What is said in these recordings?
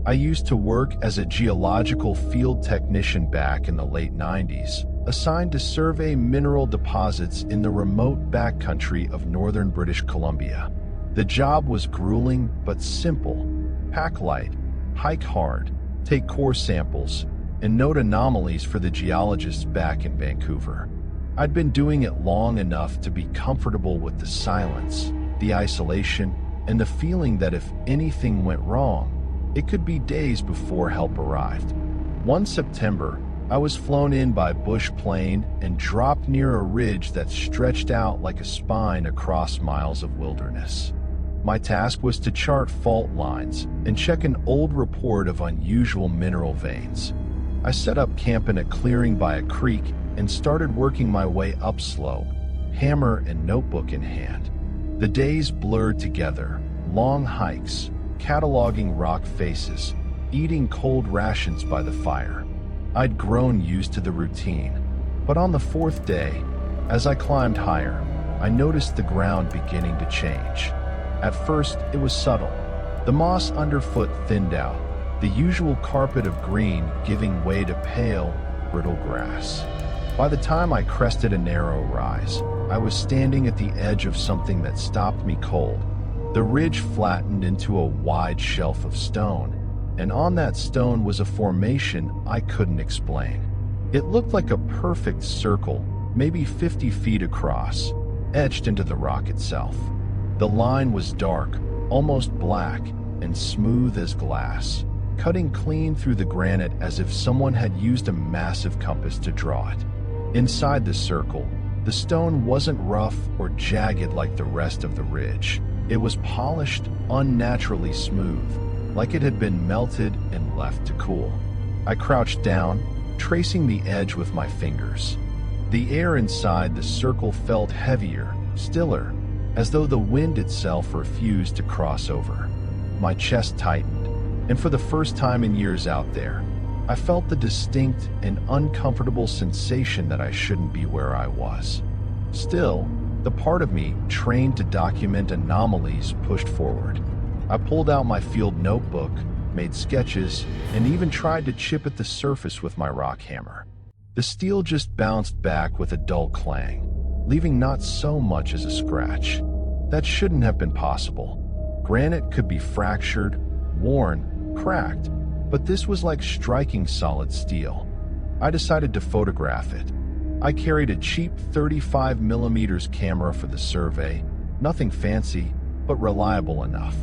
I used to work as a geological field technician back in the late 90s, assigned to survey mineral deposits in the remote backcountry of northern British Columbia. The job was grueling but simple. Pack light, hike hard, take core samples, and note anomalies for the geologists back in Vancouver. I'd been doing it long enough to be comfortable with the silence, the isolation, and the feeling that if anything went wrong, it could be days before help arrived. One September, I was flown in by bush plane and dropped near a ridge that stretched out like a spine across miles of wilderness. My task was to chart fault lines and check an old report of unusual mineral veins. I set up camp in a clearing by a creek and started working my way upslope, hammer and notebook in hand. The days blurred together, long hikes, cataloging rock faces, eating cold rations by the fire. I'd grown used to the routine, but on the fourth day, as I climbed higher, I noticed the ground beginning to change. At first, it was subtle. The moss underfoot thinned out, the usual carpet of green giving way to pale, brittle grass. By the time I crested a narrow rise, I was standing at the edge of something that stopped me cold. The ridge flattened into a wide shelf of stone, and on that stone was a formation I couldn't explain. It looked like a perfect circle, maybe 50 feet across, etched into the rock itself. The line was dark, almost black, and smooth as glass, cutting clean through the granite as if someone had used a massive compass to draw it. Inside the circle, the stone wasn't rough or jagged like the rest of the ridge. It was polished, unnaturally smooth, like it had been melted and left to cool. I crouched down, tracing the edge with my fingers. The air inside the circle felt heavier, stiller, as though the wind itself refused to cross over. My chest tightened, and for the first time in years out there, I felt the distinct and uncomfortable sensation that I shouldn't be where I was. Still, the part of me trained to document anomalies pushed forward. I pulled out my field notebook, made sketches, and even tried to chip at the surface with my rock hammer. The steel just bounced back with a dull clang, leaving not so much as a scratch. That shouldn't have been possible. Granite could be fractured, worn, cracked, but this was like striking solid steel. I decided to photograph it. I carried a cheap 35mm camera for the survey, nothing fancy, but reliable enough.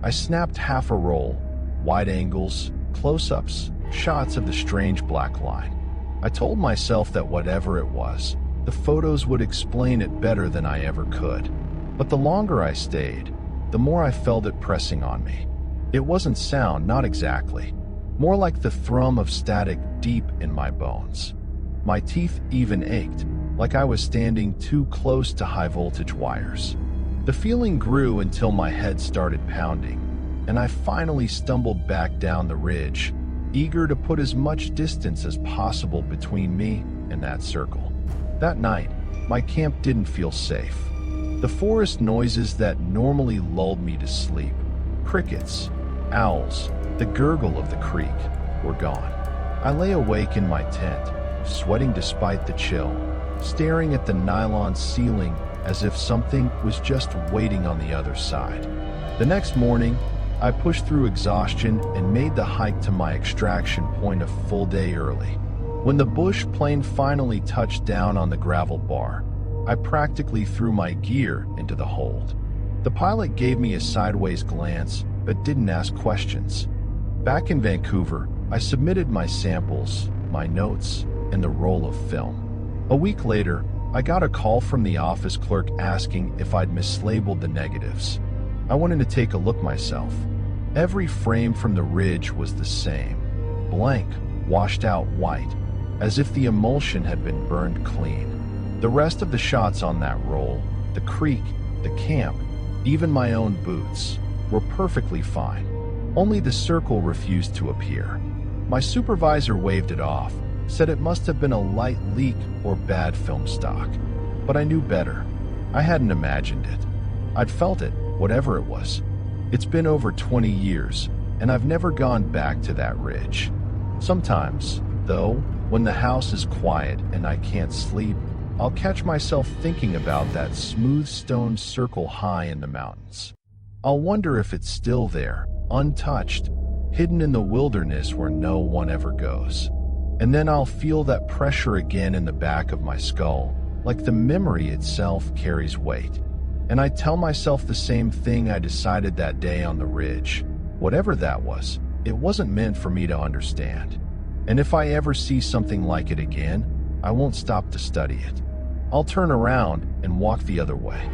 I snapped half a roll, wide angles, close-ups, shots of the strange black line. I told myself that whatever it was, the photos would explain it better than I ever could. But the longer I stayed, the more I felt it pressing on me. It wasn't sound, not exactly. More like the thrum of static deep in my bones. My teeth even ached, like I was standing too close to high-voltage wires. The feeling grew until my head started pounding, and I finally stumbled back down the ridge, eager to put as much distance as possible between me and that circle. That night, my camp didn't feel safe. The forest noises that normally lulled me to sleep, crickets, owls, the gurgle of the creek, were gone. I lay awake in my tent, sweating despite the chill, staring at the nylon ceiling as if something was just waiting on the other side. The next morning, I pushed through exhaustion and made the hike to my extraction point a full day early. When the bush plane finally touched down on the gravel bar, I practically threw my gear into the hold. The pilot gave me a sideways glance, but didn't ask questions. Back in Vancouver, I submitted my samples, my notes, and the roll of film. A week later, I got a call from the office clerk asking if I'd mislabeled the negatives. I wanted to take a look myself. Every frame from the ridge was the same, blank, washed out white, as if the emulsion had been burned clean. The rest of the shots on that roll, the creek, the camp, even my own boots, were perfectly fine. Only the circle refused to appear. My supervisor waved it off, said it must have been a light leak or bad film stock. But I knew better. I hadn't imagined it. I'd felt it, whatever it was. It's been over 20 years, and I've never gone back to that ridge. Sometimes, though, when the house is quiet and I can't sleep, I'll catch myself thinking about that smooth stone circle high in the mountains. I'll wonder if it's still there, untouched, hidden in the wilderness where no one ever goes. And then I'll feel that pressure again in the back of my skull, like the memory itself carries weight. And I tell myself the same thing I decided that day on the ridge. Whatever that was, it wasn't meant for me to understand. And if I ever see something like it again, I won't stop to study it. I'll turn around and walk the other way.